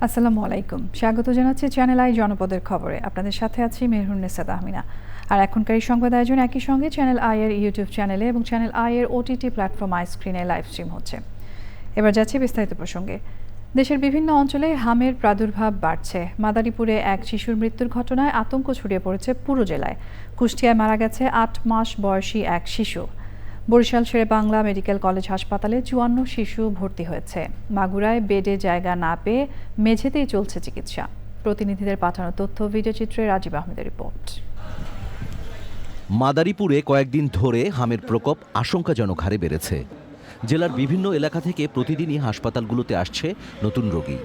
আসসালামু আলাইকুম, স্বাগত জানাচ্ছি চ্যানেল আই জনপদের খবরে। আপনাদের সাথে আছি মেহরুন্নেসা তাহমিনা। আর এখনকার এই সংবাদ আয়োজন একই সঙ্গে চ্যানেল আই এর ইউটিউব চ্যানেলে এবং চ্যানেল আই এর ওটিটি প্ল্যাটফর্ম আই স্ক্রিনে লাইভ স্ট্রিম হচ্ছে। এবার যাচ্ছি বিস্তারিত প্রসঙ্গে। দেশের বিভিন্ন অঞ্চলে হামের প্রাদুর্ভাব বাড়ছে। মাদারীপুরে এক শিশুর মৃত্যুর ঘটনায় আতঙ্ক ছড়িয়ে পড়েছে পুরো জেলায়। কুষ্টিয়ায় মারা গেছে ৮ মাস বয়সী এক শিশু। বরিশাল শেরেবাংলা মেডিকেল কলেজ হাসপাতালে ৫৪ শিশু ভর্তি হয়েছে। মাগুরায় বেডে জায়গা না পেয়ে মেঝেতেই চলছে চিকিৎসা। প্রতিনিধিদের পাঠানো তথ্য ভিডিওচিত্রে রাজীব আহমেদের রিপোর্ট। মাদারীপুরে কয়েকদিন ধরে হামের প্রকোপ আশঙ্কাজনক হারে বেড়েছে। জেলার বিভিন্ন এলাকা থেকে প্রতিদিনই হাসপাতালগুলোতে আসছে নতুন রোগী।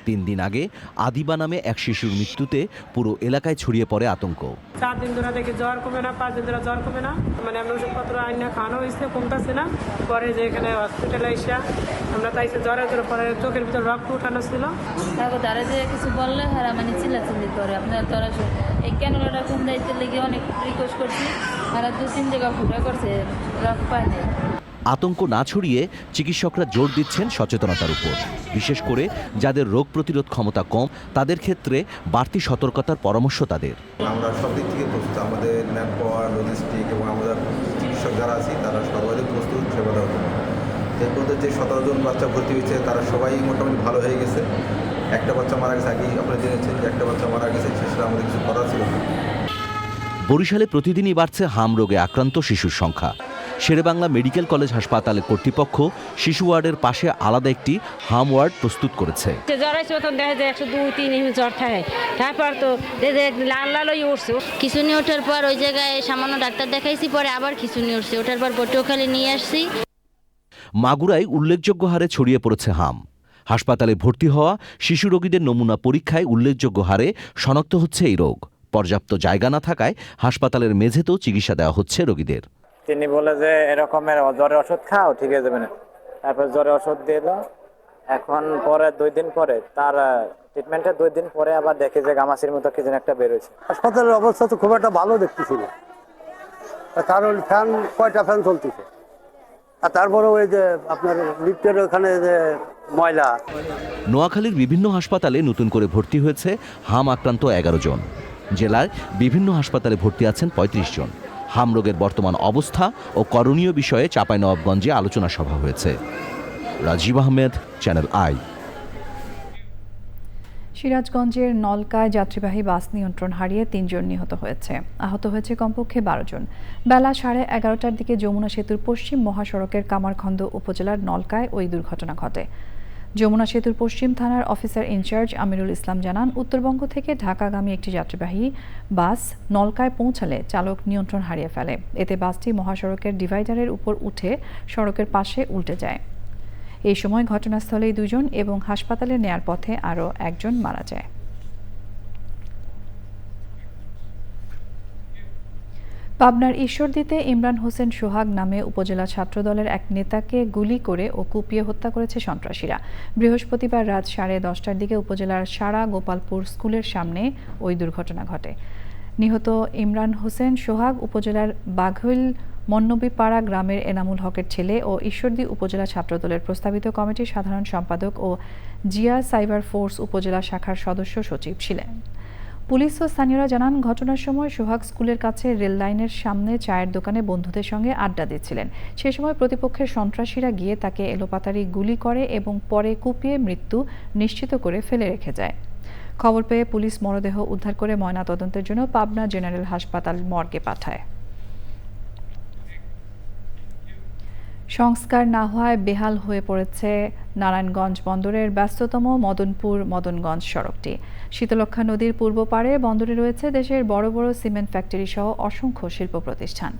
৩ দিন আগে আদিবা নামে এক শিশুর মৃত্যুতে পুরো এলাকায় ছড়িয়ে পড়ে আতঙ্ক। 4 দিন ধরে দেখি জ্বর কমে না, 5 দিন ধরে জ্বর কমে না, মানে আমরা ওষুধপত্র আইনা খাওয়ানো হয়েছে, কমতেছে না। পরে যে এখানে হসপিটালে এসে আমরা তাইছে জ্বরের ধরে পরে চোখের ভিতর রক্ত উঠানো ছিল। তারপর তারা যে কিছু বললে হারা মানে চিল্লাচিল্লি করে আপনার তারা এই ক্যানোলাটা কম দায়িত্বের লেগে অনেক রিকোয়েস্ট করছি, তারা 2-3 জায়গা ফুটা করছে, রক্ত পায় না। আতঙ্ক না ছড়িয়ে চিকিৎসকরা জোর দিচ্ছেন সচেতনতার উপর। বিশেষ করে যাদের রোগ প্রতিরোধ ক্ষমতা কম তাদের ক্ষেত্রে বাড়তি সতর্কতার পরামর্শ তাদের। আমরা সব দিক থেকে প্রস্তুত, আমাদের ম্যান পাওয়ার, লজিস্টিক এবং আমাদের চিকিৎসক যারা আছি তারা সর্বাধিক প্রস্তুত সেবা দেওয়ার জন্য। এর মধ্যে যে 17 জন বাচ্চা ভর্তি হয়েছে তারা সবাই মোটামুটি ভালো হয়ে গেছে। একটা বাচ্চা মারা গেছে, আগেই আপনারা জেনেছেন যে একটা বাচ্চা মারা গেছে, সেটা আমাদের কিছু করার ছিল না। বরিশালে প্রতিদিনই বাড়ছে হাম রোগে আক্রান্ত শিশুর সংখ্যা। শেরেবাংলা মেডিকেল কলেজ হাসপাতালের কর্তৃপক্ষ শিশু ওয়ার্ডের পাশে আলাদা একটি হাম ওয়ার্ড প্রস্তুত করেছে। জ্বর আসছে তখন দেখা যায় 102-3 জ্বর থাকে, তারপর তো লাল লালই উঠছে। খিচুনি ওঠার পর ওই জায়গায় সামান্য ডাক্তার দেখাইছি, পরে আবার খিচুনি উঠছে, ওঠার পর পটুয়াখালী নিয়ে আসছি। মাগুরায় উল্লেখযোগ্য হারে ছড়িয়ে পড়েছে হাম। হাসপাতালে ভর্তি হওয়া শিশু রোগীদের নমুনা পরীক্ষায় উল্লেখযোগ্য হারে শনাক্ত হচ্ছে এই রোগ। পর্যাপ্ত জায়গা না থাকায় হাসপাতালের মেঝেতেও চিকিৎসা দেওয়া হচ্ছে রোগীদের। তিনি বলে যে এরকমের জ্বরের ওষুধ খাও, ঠিক হয়ে যাবে না। তারপর জ্বরের ওষুধ দিল। এখন পরে 2 দিন পরে তার ট্রিটমেন্টের 2 দিন পরে আবার দেখে যে গামাসির মতো কি যেন একটা বেরোচ্ছে। হাসপাতালের অবস্থা তো খুব একটা ভালো দেখতেছিল, কারণ ফ্যান কয়টা ফ্যান চলতেছে, আর তারপরে ওই যে আপনার লিফটের ওখানে যে ময়লা। নোয়াখালীর বিভিন্ন হাসপাতালে নতুন করে ভর্তি হয়েছে হাম আক্রান্ত 11 জন। জেলার বিভিন্ন হাসপাতালে ভর্তি আছেন 35 জন। হাম রোগের বর্তমান অবস্থা ও করণীয় বিষয়ে চাঁপাইনবাবগঞ্জে আলোচনা সভা হয়েছে। Rajib Ahmed, channel I. সিরাজগঞ্জের নলকায় যাত্রীবাহী বাস নিয়ন্ত্রণ হারিয়ে 3 জন নিহত হয়েছে। আহত হয়েছে কমপক্ষে 12 জন। বেলা 11:30টার দিকে যমুনা সেতুর পশ্চিম মহাসড়কের কামারখন্দ উপজেলার নলকায় ওই দুর্ঘটনা ঘটে। যমুনা সেতুর পশ্চিম থানার অফিসার ইনচার্জ আমিরুল ইসলাম জানান, উত্তরবঙ্গ থেকে ঢাকাগামী একটি যাত্রীবাহী বাস নলকায় পৌঁছালে চালক নিয়ন্ত্রণ হারিয়ে ফেলে। এতে বাসটি মহাসড়কের ডিভাইডারের উপর উঠে সড়কের পাশে উল্টে যায়। এই সময় ঘটনাস্থলেই 2 জন এবং হাসপাতালে নেয়ার পথে আরও 1 জন মারা যায়। পাবনার ঈশ্বরদীতে ইমরান হোসেন সোহাগ নামে উপজেলা ছাত্রদলের এক নেতাকে গুলি করে ও কুপিয়ে হত্যা করেছে সন্ত্রাসীরা। বৃহস্পতিবার রাত 10:30টার দিকে উপজেলার সারা গোপালপুর স্কুলের সামনে ওই দুর্ঘটনা ঘটে। নিহত ইমরান হোসেন সোহাগ উপজেলার বাঘইল মন্নবীপাড়া গ্রামের এনামুল হকের ছেলে ও ঈশ্বরদী উপজেলা ছাত্রদলের প্রস্তাবিত কমিটির সাধারণ সম্পাদক ও জিয়া সাইবার ফোর্স উপজেলা শাখার সদস্য সচিব ছিলেন। পুলিশ ও স্থানীয়রা জানান, ঘটনার সময় সোহাগ স্কুলের কাছে রেল লাইনের সামনে চায়ের দোকানে বন্ধুদের সঙ্গে আড্ডা দিচ্ছিলেন। সে সময় প্রতিপক্ষের সন্ত্রাসীরা গিয়ে তাকে এলোপাতাড়ি গুলি করে এবং পরে কুপিয়ে মৃত্যু নিশ্চিত করে ফেলে রেখে যায়। খবর পেয়ে পুলিশ মরদেহ উদ্ধার করে ময়নাতদন্তের জন্য পাবনা জেনারেল হাসপাতাল মর্গে পাঠায়। সংস্কার না হওয়ায় বেহাল হয়ে পড়েছে নারায়ণগঞ্জ বন্দরের ব্যস্ততম মদনপুর-মদনগঞ্জ সড়কটি। শীতলক্ষ্যা নদীর পূর্ব পাড়ে বন্দরে রয়েছে দেশের বড় বড় সিমেন্ট ফ্যাক্টরি সহ অসংখ্য শিল্প প্রতিষ্ঠান।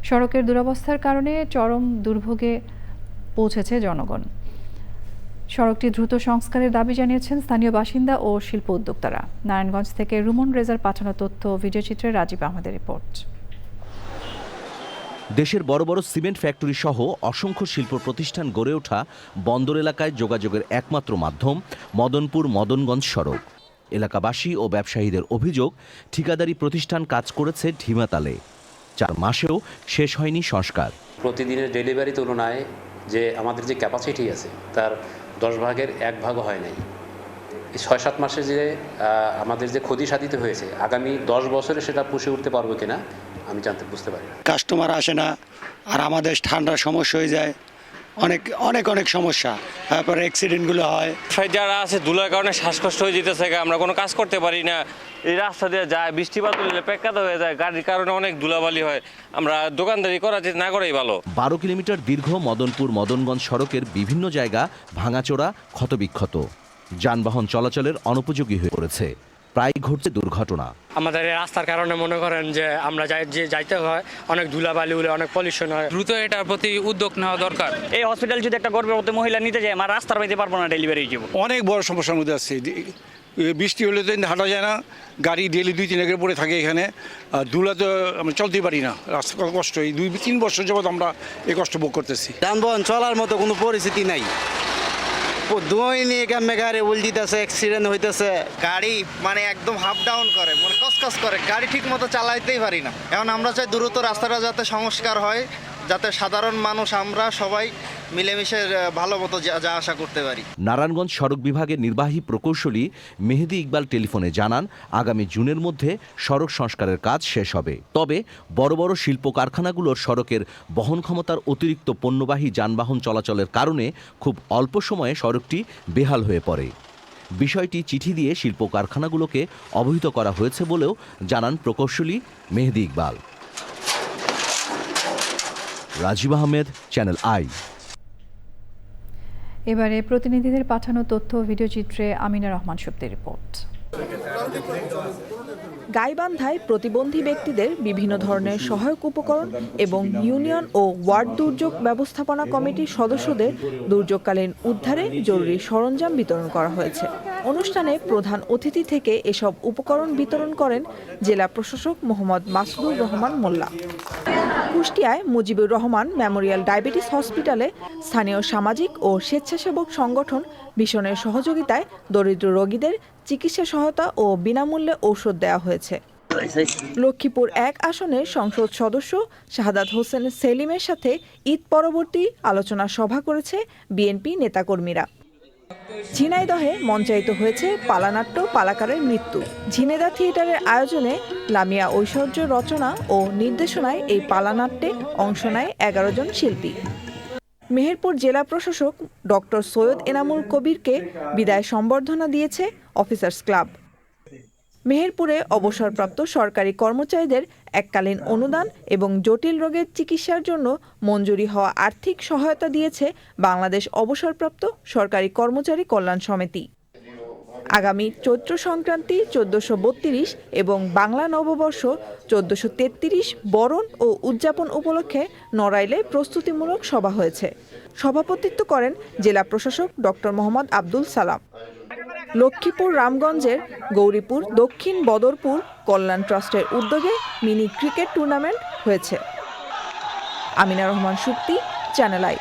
সড়কের দুরবস্থার কারণে চরম দুর্ভোগে পৌঁছেছে জনগণ। সড়কটি দ্রুত সংস্কারের দাবি জানিয়েছেন স্থানীয় বাসিন্দা ও শিল্প উদ্যোক্তারা। নারায়ণগঞ্জ থেকে রুমন রেজার পাঠানো তথ্য ও ভিডিওচিত্রে রাজীব আহমেদের রিপোর্ট। দেশের বড় বড় সিমেন্ট ফ্যাক্টরি সহ অসংখ্য শিল্প প্রতিষ্ঠান গড়ে ওঠা বন্দর এলাকায় যোগাযোগের একমাত্র মাধ্যম মদনপুর-মদনগঞ্জ সড়ক। এলাকাবাসী ও ব্যবসায়ীদের অভিযোগ, ঠিকাদারি প্রতিষ্ঠান কাজ করেছে ঢিমাতালে। 4 মাসেও শেষ হয়নি সংস্কার। প্রতিদিনের ডেলিভারি তুলনায় যে আমাদের যে ক্যাপাসিটি আছে তার 10 ভাগের 1 ভাগও হয় নাই। এই 6-7 মাসে যে আমাদের যে ক্ষতি সাধিত হয়েছে আগামী 10 বছরে সেটা পুষে উঠতে পারবো কিনা আমি বুঝতে পারি না। কাস্টমার আসে না, আর আমাদের ঠান্ডার সমস্যা হয়ে যায়, অনেক সমস্যা, তারপরে অ্যাক্সিডেন্টগুলো হয়। যারা আছে ধুলার কারণে শ্বাসকষ্ট হয়ে যেতেছে, আমরা কোনো কাজ করতে পারি না। এই রাস্তা দিয়ে যায়, বৃষ্টিপাত হলে পেকাতে হয়ে যায়, গাড়ির কারণে অনেক ধুলাবালি হয়। আমরা দোকানদারি করা না করাই ভালো। 12 কিলোমিটার দীর্ঘ মদনপুর মদনগঞ্জ সড়কের বিভিন্ন জায়গা ভাঙাচোরা, ক্ষতবিক্ষত, যানবাহন চলাচলের অনুপযোগী হয়ে পড়েছে। প্রায় ঘটছে দুর্ঘটনা। আমাদের এই রাস্তার কারণে মনে করেন যে আমরা যাইতে হয়, অনেক ধুলাবালি হলে অনেক পলিউশন হয়। দ্রুত এটার প্রতি উদ্যোগ নেওয়া দরকার। এই হসপিটাল যদি একটা গর্ভবতী মহিলা নিতে যায়, আমার রাস্তার পাইতে পারবো না, ডেলিভারি যাব। অনেক বড় সমস্যার মধ্যে আছে। বৃষ্টি হলে তো হাঁটা যায় না, গাড়ি ডেলি 2-3 একের পরে থাকে এখানে। ধুলা তো আমরা চলতে পারি না, রাস্তা কষ্ট। এই 2-3 বছর যাবৎ আমরা এই কষ্ট ভোগ করতেছি। যানবাহন চলার মতো কোনো পরিস্থিতি নাই, দৈনিক গাড়ি উল্টিতেছে, অ্যাক্সিডেন্ট হইতেছে। গাড়ি মানে একদম হাফ ডাউন করে, মানে কসকস করে, গাড়ি ঠিক মতো চালাইতেই পারি না। এখন আমরা চাই দ্রুত রাস্তাটা যাতে সংস্কার হয়, যাতে সাধারণ মানুষ আমরা সবাই মিলেমিশে ভালো মতো যা আশা করতে পারি। নারায়ণগঞ্জ সড়ক বিভাগের নির্বাহী প্রকৌশলী মেহেদী ইকবাল টেলিফোনে জানান, আগামী জুনের মধ্যে সড়ক সংস্কারের কাজ শেষ হবে। তবে বড় বড় শিল্প কারখানাগুলোর সড়কের বহন ক্ষমতার অতিরিক্ত পণ্যবাহী যানবাহন চলাচলের কারণে খুব অল্প সময়ে সড়কটি বেহাল হয়ে পড়ে। বিষয়টি চিঠি দিয়ে শিল্প কারখানাগুলোকে অবহিত করা হয়েছে বলেও জানান প্রকৌশলী মেহেদী ইকবাল। Rajib Ahmed, channel I. এবারে প্রতিনিধিদের পাঠানো তথ্য ও ভিডিওচিত্রে আমিনা রহমান সুপ্তির রিপোর্ট। গাইবান্ধায় প্রতিবন্ধী ব্যক্তিদের বিভিন্ন ধরনের সহায়ক উপকরণ এবং ইউনিয়ন ও ওয়ার্ড দুর্যোগ ব্যবস্থাপনা কমিটির সদস্যদের দুর্যোগকালীন উদ্ধারে জরুরি সরঞ্জাম বিতরণ করা হয়েছে। অনুষ্ঠানে প্রধান অতিথি থেকে এসব উপকরণ বিতরণ করেন জেলা প্রশাসক মোহাম্মদ মাসুদুর রহমান মোল্লা। কুষ্টিয়ায় মুজিবুর রহমান মেমোরিয়াল ডায়াবেটিস হসপিটালে স্থানীয় সামাজিক ও স্বেচ্ছাসেবক সংগঠন ভিশনের সহযোগিতায় দরিদ্র রোগীদের চিকিৎসা সহায়তা ও বিনামূল্যে ঔষধ দেওয়া হয়েছে। লক্ষ্মীপুর 1 আসনের সংসদ সদস্য শাহাদাত হোসেন সেলিমের সাথে ঈদ পরবর্তী আলোচনা সভা করেছে বিএনপি নেতাকর্মীরা। ঝিনাইদহে মঞ্চায়িত হয়েছে পালানাট্য পালাকারের মৃত্যু। ঝিনেদা থিয়েটারের আয়োজনে লামিয়া ঐশ্বর্য রচনা ও নির্দেশনায় এই পালানাট্যে অংশ নেয় 11 জন শিল্পী। মেহেরপুর জেলা প্রশাসক ডক্টর সৈয়দ এনামুল কবিরকে বিদায় সম্বর্ধনা দিয়েছে অফিসার্স ক্লাব। মেহেরপুরে অবসরপ্রাপ্ত সরকারি কর্মচারীদের এককালীন অনুদান এবং জটিল রোগের চিকিৎসার জন্য মঞ্জুরি হওয়া আর্থিক সহায়তা দিয়েছে বাংলাদেশ অবসরপ্রাপ্ত সরকারি কর্মচারী কল্যাণ সমিতি। আগামী চৈত্র সংক্রান্তি 1432 এবং বাংলা নববর্ষ 1433 বরণ ও উদযাপন উপলক্ষে নড়াইলে প্রস্তুতিমূলক সভা হয়েছে। সভাপতিত্ব করেন জেলা প্রশাসক ডক্টর মোহাম্মদ আব্দুল সালাম। লক্ষ্মীপুর রামগঞ্জের গৌরীপুর দক্ষিণ বদরপুর কল্যাণ ট্রাস্টের উদ্যোগে মিনি ক্রিকেট টুর্নামেন্ট হয়েছে। Amina Rahman Supti, channel I.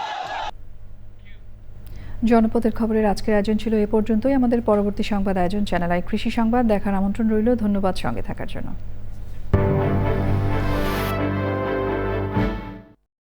জনপদের খবরের আজকের আয়োজন ছিল এ পর্যন্তই। আমাদের পরবর্তী সংবাদ আয়োজন চ্যানেল আই কৃষি সংবাদ দেখার আমন্ত্রণ রইল। ধন্যবাদ সঙ্গে থাকার জন্য।